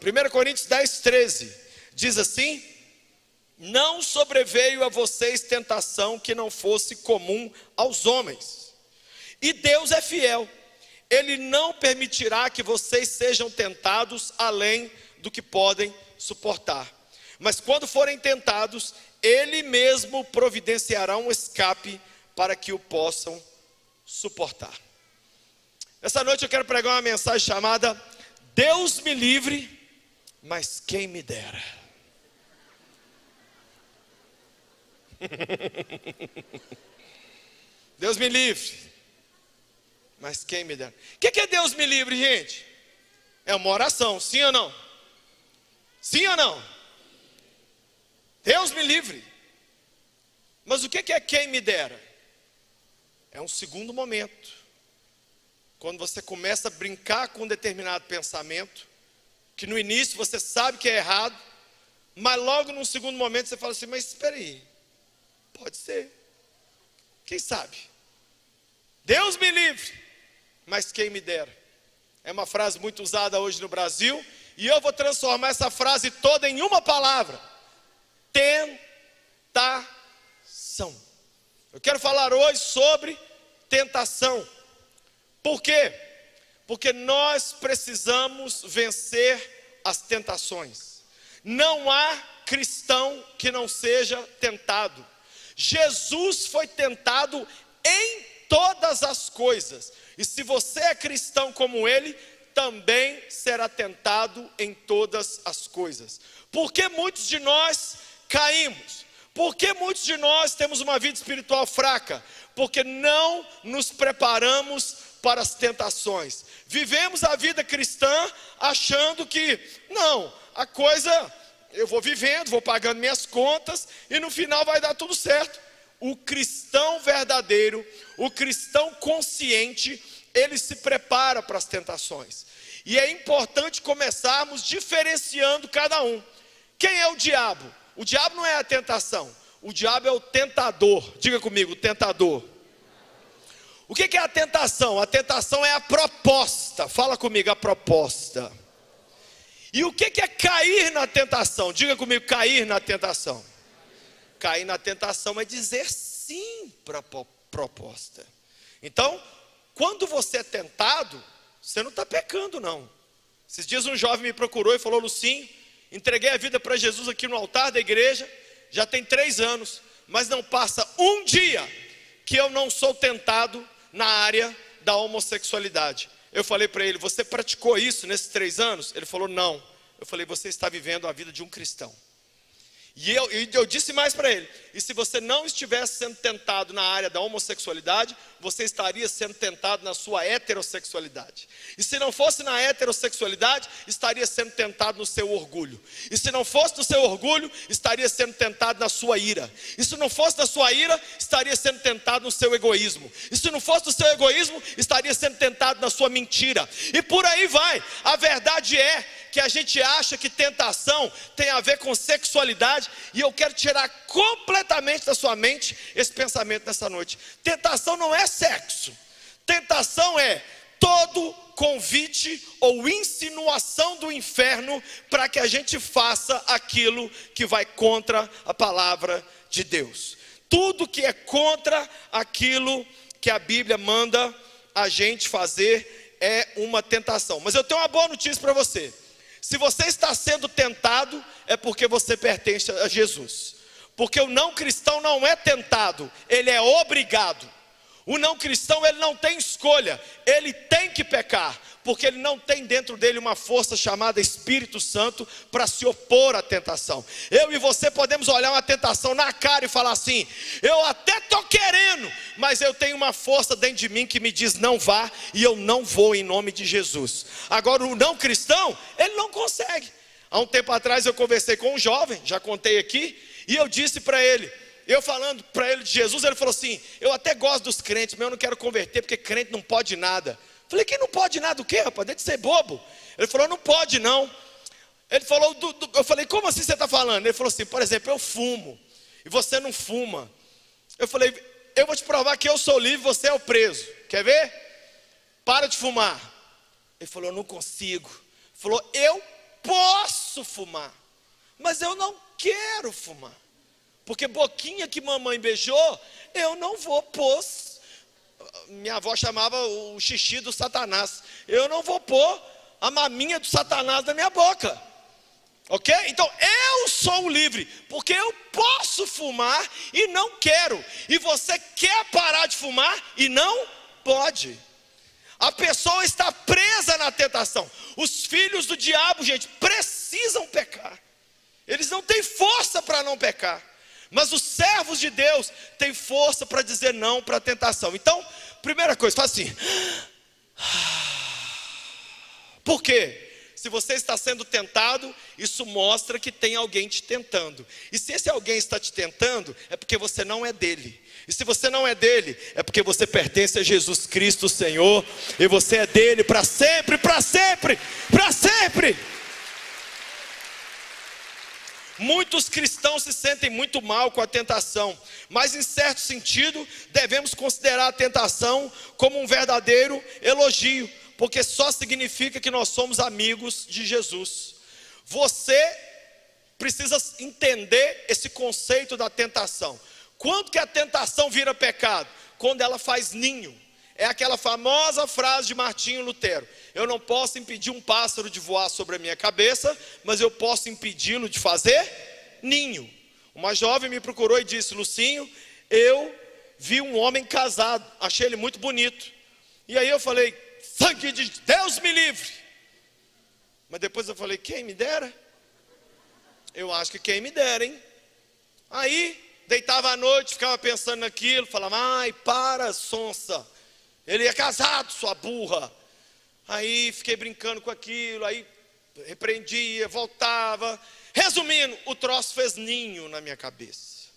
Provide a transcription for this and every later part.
1 Coríntios 10, 13, diz assim: não sobreveio a vocês tentação que não fosse comum aos homens. E Deus é fiel, Ele não permitirá que vocês sejam tentados além do que podem suportar. Mas quando forem tentados, Ele mesmo providenciará um escape para que o possam suportar. Essa noite eu quero pregar uma mensagem chamada Deus me livre, mas quem me dera. Deus me livre, mas quem me dera. O que é Deus me livre, gente? É uma oração, sim ou não? Sim ou não? Deus me livre. Mas o que é quem me dera? É um segundo momento, quando você começa a brincar com um determinado pensamento, que no início você sabe que é errado, mas logo num segundo momento você fala assim: mas espera aí, pode ser, quem sabe? Deus me livre, mas quem me dera. É uma frase muito usada hoje no Brasil, e eu vou transformar essa frase toda em uma palavra: tentação. Eu quero falar hoje sobre tentação. Por quê? Porque nós precisamos vencer as tentações. Não há cristão que não seja tentado. Jesus foi tentado em todas as coisas. E se você é cristão como Ele, também será tentado em todas as coisas. Por que muitos de nós caímos? Por que muitos de nós temos uma vida espiritual fraca? Porque não nos preparamos para as tentações. Vivemos a vida cristã achando que, não, a coisa, eu vou vivendo, vou pagando minhas contas e no final vai dar tudo certo. O cristão verdadeiro, o cristão consciente, ele se prepara para as tentações. E é importante começarmos diferenciando cada um. Quem é o diabo? O diabo não é a tentação, o diabo é o tentador. Diga comigo, tentador. O que é a tentação? A tentação é a proposta. Fala comigo, a proposta. E o que é cair na tentação? Diga comigo, cair na tentação. Cair na tentação é dizer sim para a proposta. Então, quando você é tentado, você não está pecando não. Esses dias um jovem me procurou e falou: Lucinho, entreguei a vida para Jesus aqui no altar da igreja, já tem 3 anos, mas não passa um dia que eu não sou tentado na área da homossexualidade. Eu falei para ele: você praticou isso nesses 3 anos? Ele falou: não. Eu falei: você está vivendo a vida de um cristão. E eu disse mais para ele: e se você não estivesse sendo tentado na área da homossexualidade, você estaria sendo tentado na sua heterossexualidade. E se não fosse na heterossexualidade, estaria sendo tentado no seu orgulho. E se não fosse no seu orgulho, estaria sendo tentado na sua ira. E se não fosse na sua ira, estaria sendo tentado no seu egoísmo. E se não fosse no seu egoísmo, estaria sendo tentado na sua mentira. E por aí vai. A verdade é que a gente acha que tentação tem a ver com sexualidade, e eu quero tirar completamente da sua mente esse pensamento nessa noite. Tentação não é sexo. Tentação é todo convite ou insinuação do inferno para que a gente faça aquilo que vai contra a palavra de Deus. Tudo que é contra aquilo que a Bíblia manda a gente fazer é uma tentação. Mas eu tenho uma boa notícia para você. Se você está sendo tentado, é porque você pertence a Jesus. Porque o não cristão não é tentado, ele é obrigado. O não cristão, ele não tem escolha, ele tem que pecar, porque ele não tem dentro dele uma força chamada Espírito Santo para se opor à tentação. Eu e você podemos olhar uma tentação na cara e falar assim: eu até estou querendo, mas eu tenho uma força dentro de mim que me diz não vá, e eu não vou em nome de Jesus. Agora o não cristão, ele não consegue. Há um tempo atrás eu conversei com um jovem, já contei aqui, e eu disse para ele, eu falando para ele de Jesus, ele falou assim: eu até gosto dos crentes, mas eu não quero converter porque crente não pode nada. Falei: quem não pode nada o quê, rapaz? Deixa de ser bobo. Ele falou: não pode não. Ele falou, eu falei: como assim você está falando? Ele falou assim: por exemplo, eu fumo e você não fuma. Eu falei: eu vou te provar que eu sou livre, você é o preso. Quer ver? Para de fumar. Ele falou: eu não consigo. Ele falou: eu posso posso fumar, mas eu não quero fumar. Porque boquinha que mamãe beijou, eu não vou pôr. Minha avó chamava o xixi do Satanás. Eu não vou pôr a maminha do Satanás na minha boca. Ok? Então eu sou livre, porque eu posso fumar e não quero. E você quer parar de fumar e não pode. A pessoa está presa na tentação. Os filhos do diabo, gente, precisam pecar. Eles não têm força para não pecar. Mas os servos de Deus têm força para dizer não para a tentação. Então, primeira coisa, faz assim. Por quê? Se você está sendo tentado, isso mostra que tem alguém te tentando. E se esse alguém está te tentando, é porque você não é dele. E se você não é dele, é porque você pertence a Jesus Cristo, Senhor. E você é dele para sempre, para sempre, para sempre. Muitos cristãos se sentem muito mal com a tentação, mas em certo sentido, devemos considerar a tentação como um verdadeiro elogio, porque só significa que nós somos amigos de Jesus. Você precisa entender esse conceito da tentação. Quando que a tentação vira pecado? Quando ela faz ninho. É aquela famosa frase de Martinho Lutero: eu não posso impedir um pássaro de voar sobre a minha cabeça, mas eu posso impedi-lo de fazer ninho. Uma jovem me procurou e disse: Lucinho, eu vi um homem casado, achei ele muito bonito. E aí eu falei: sangue de Deus me livre. Mas depois eu falei: quem me dera? Eu acho que quem me dera, hein? Aí deitava à noite, ficava pensando naquilo, falava: ai, para, sonsa, ele é casado, sua burra. Aí fiquei brincando com aquilo, aí repreendia, voltava. Resumindo, o troço fez ninho na minha cabeça.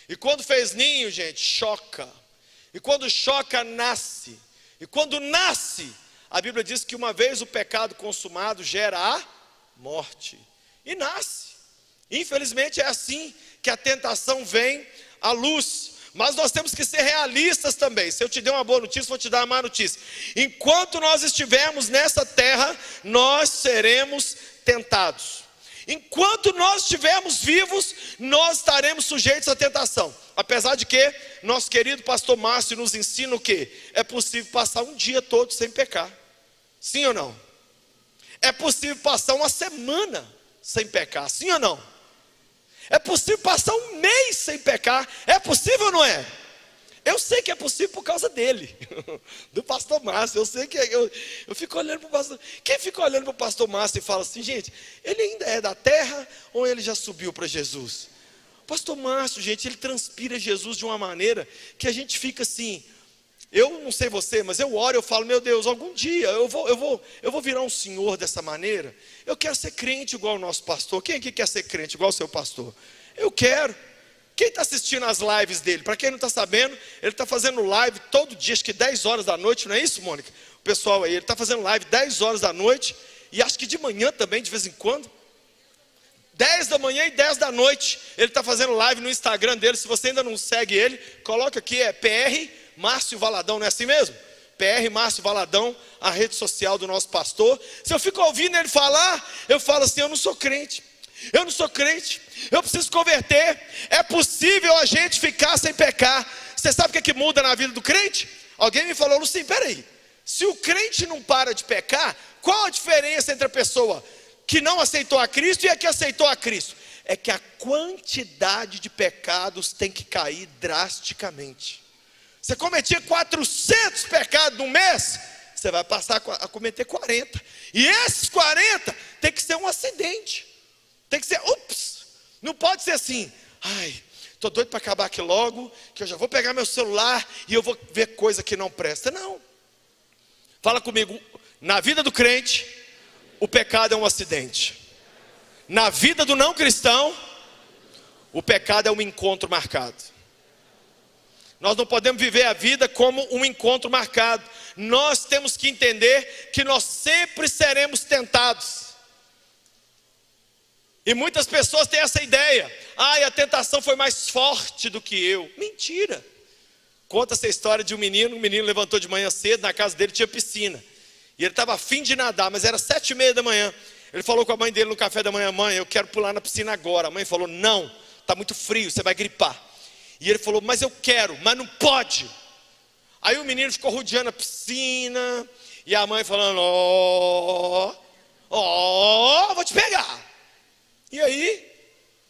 E quando fez ninho, gente, choca. E quando choca, nasce. E quando nasce, a Bíblia diz que uma vez o pecado consumado gera a morte. E nasce. Infelizmente é assim que a tentação vem à luz. Mas nós temos que ser realistas também. Se eu te der uma boa notícia, vou te dar uma má notícia. Enquanto nós estivermos nessa terra, nós seremos tentados. Enquanto nós estivermos vivos, nós estaremos sujeitos à tentação. Apesar de que nosso querido pastor Márcio nos ensina o quê? É possível passar um dia todo sem pecar. Sim ou não? É possível passar uma semana sem pecar. Sim ou não? É possível passar um mês sem pecar. É possível ou não é? Eu sei que é possível por causa dele, do pastor Márcio. Eu sei que eu fico olhando para o pastor. Quem fica olhando para o pastor Márcio e fala assim: gente, ele ainda é da terra ou ele já subiu para Jesus? O pastor Márcio, gente, ele transpira Jesus de uma maneira que a gente fica assim. Eu não sei você, mas eu oro, eu falo: meu Deus, algum dia eu vou virar um senhor dessa maneira. Eu quero ser crente igual o nosso pastor. Quem aqui quer ser crente igual o seu pastor? Eu quero. Quem está assistindo as lives dele? Para quem não está sabendo, ele está fazendo live todo dia, acho que 10 horas da noite, não é isso, Mônica? O pessoal aí, ele está fazendo live 10 horas da noite, e acho que de manhã também, de vez em quando. 10 da manhã e 10 da noite, ele está fazendo live no Instagram dele. Se você ainda não segue ele, coloca aqui, é PR Márcio Valadão, não é assim mesmo? PR Márcio Valadão, a rede social do nosso pastor. Se eu fico ouvindo ele falar, eu falo assim: eu não sou crente. Eu não sou crente, eu preciso converter. É possível a gente ficar sem pecar. Você sabe o que muda na vida do crente? Alguém me falou: Lucinho, peraí, se o crente não para de pecar, qual a diferença entre a pessoa que não aceitou a Cristo e a que aceitou a Cristo? É que a quantidade de pecados tem que cair drasticamente. Você cometia 400 pecados no mês, você vai passar a cometer 40. E esses 40 tem que ser um acidente. Tem que ser, ups, não pode ser assim: ai, estou doido para acabar aqui logo, que eu já vou pegar meu celular e eu vou ver coisa que não presta. Não. Fala comigo: na vida do crente, o pecado é um acidente. Na vida do não cristão, o pecado é um encontro marcado. Nós não podemos viver a vida como um encontro marcado. Nós temos que entender que nós sempre seremos tentados. E muitas pessoas têm essa ideia: ai, a tentação foi mais forte do que eu. Mentira. Conta essa história de um menino levantou de manhã cedo, na casa dele tinha piscina. E ele estava a fim de nadar, mas era 7:30 da manhã. Ele falou com a mãe dele no café da manhã: mãe, eu quero pular na piscina agora. A mãe falou: não, está muito frio, você vai gripar. E ele falou: mas eu quero, mas não pode. Aí o menino ficou rodeando a piscina, e a mãe falando: vou te pegar. E aí,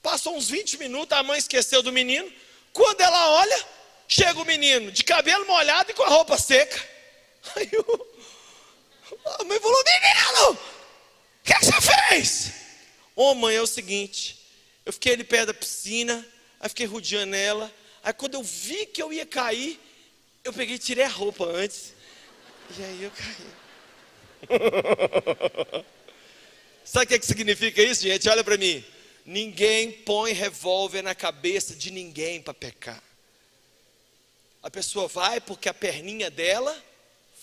passou uns 20 minutos, a mãe esqueceu do menino. Quando ela olha, chega o menino de cabelo molhado e com a roupa seca. Aí a mãe falou: menino, o que você fez? Mãe, é o seguinte, eu fiquei ali perto da piscina, aí fiquei rodeando ela. Aí quando eu vi que eu ia cair, eu peguei e tirei a roupa antes. E aí eu caí. Sabe o que significa isso, gente? Olha para mim. Ninguém põe revólver na cabeça de ninguém para pecar. A pessoa vai porque a perninha dela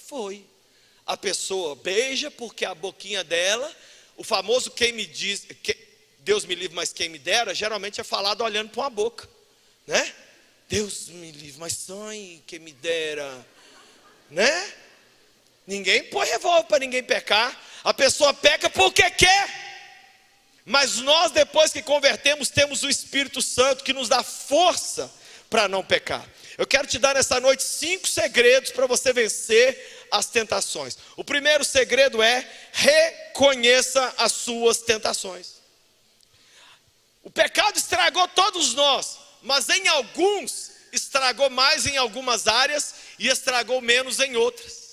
foi. A pessoa beija porque a boquinha dela, o famoso quem me diz, Deus me livre, mas quem me dera, geralmente é falado olhando para uma boca, né? Deus me livre, mas sonhe quem me dera, né? Ninguém põe revólver para ninguém pecar. A pessoa peca porque quer. Mas nós, depois que convertemos, temos o Espírito Santo que nos dá força para não pecar. Eu quero te dar nessa noite 5 segredos para você vencer as tentações. O primeiro segredo é: reconheça as suas tentações. O pecado estragou todos nós, mas em alguns estragou mais em algumas áreas e estragou menos em outras.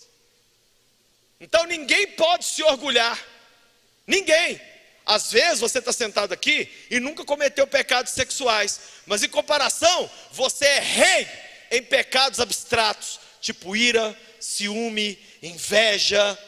Então ninguém pode se orgulhar, ninguém. Às vezes você está sentado aqui e nunca cometeu pecados sexuais, mas em comparação, você é rei em pecados abstratos, tipo ira, ciúme, inveja.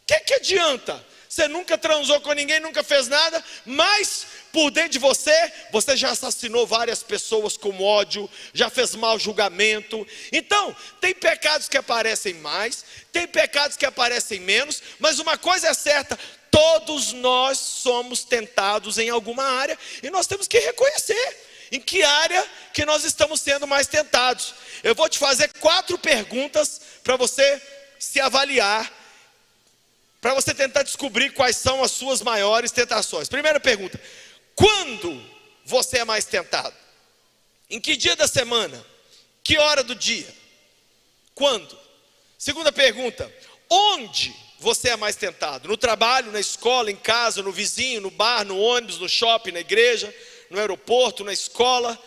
O que adianta? Você nunca transou com ninguém, nunca fez nada, mas por dentro de você, você já assassinou várias pessoas com ódio, já fez mau julgamento. Então, tem pecados que aparecem mais, tem pecados que aparecem menos, mas uma coisa é certa: todos nós somos tentados em alguma área, e nós temos que reconhecer em que área que nós estamos sendo mais tentados. Eu vou te fazer 4 perguntas para você se avaliar, para você tentar descobrir quais são as suas maiores tentações. Primeira pergunta: quando você é mais tentado? Em que dia da semana? Que hora do dia? Quando? Segunda pergunta: onde você é mais tentado? No trabalho, na escola, em casa, no vizinho, no bar, no ônibus, no shopping, na igreja, no aeroporto, na escola?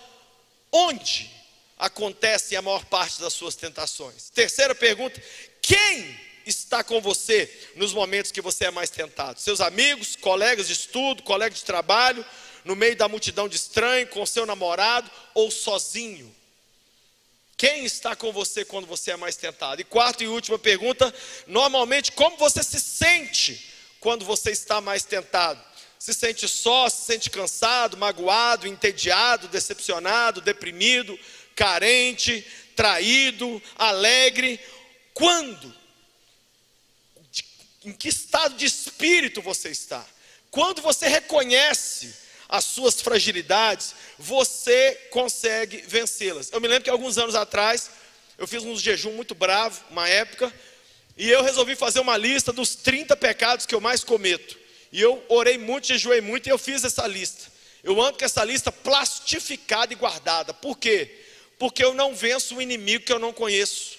Onde acontece a maior parte das suas tentações? Terceira pergunta: quem está com você nos momentos que você é mais tentado? Seus amigos, colegas de estudo, colegas de trabalho, no meio da multidão de estranhos, com seu namorado ou sozinho? Quem está com você quando você é mais tentado? E quarta e última pergunta: normalmente como você se sente quando você está mais tentado? Se sente só, se sente cansado, magoado, entediado, decepcionado, deprimido, carente, traído, alegre? Quando? Em que estado de espírito você está? Quando você reconhece as suas fragilidades, você consegue vencê-las. Eu me lembro que alguns anos atrás, eu fiz um jejum muito bravo, uma época, e eu resolvi fazer uma lista dos 30 pecados que eu mais cometo. E eu orei muito, jejuei muito, e eu fiz essa lista. Eu ando com essa lista plastificada e guardada. Por quê? Porque eu não venço um inimigo que eu não conheço.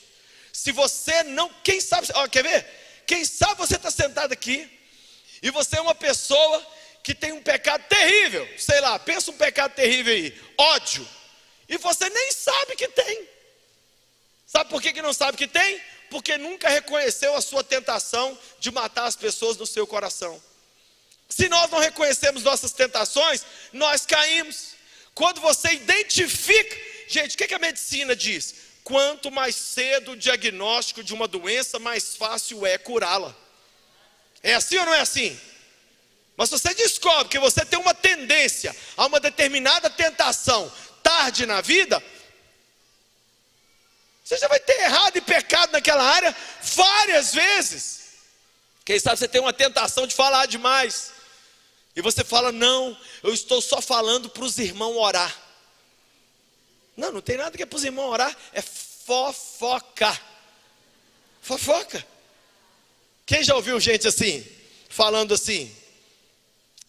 Se você não, quem sabe, quer ver? Quem sabe você está sentado aqui, e você é uma pessoa que tem um pecado terrível, sei lá, pensa um pecado terrível aí, ódio, e você nem sabe que tem. Sabe por que não sabe que tem? Porque nunca reconheceu a sua tentação de matar as pessoas no seu coração. Se nós não reconhecemos nossas tentações, nós caímos. Quando você identifica, gente, o que a medicina diz? Quanto mais cedo o diagnóstico de uma doença, mais fácil é curá-la. É assim ou não é assim? Mas se você descobre que você tem uma tendência a uma determinada tentação tarde na vida, você já vai ter errado e pecado naquela área várias vezes. Quem sabe você tem uma tentação de falar demais, e você fala: não, eu estou só falando para os irmãos orar. Não, não tem nada que é para os irmãos orar, é fofoca. Fofoca. Quem já ouviu gente assim, falando assim?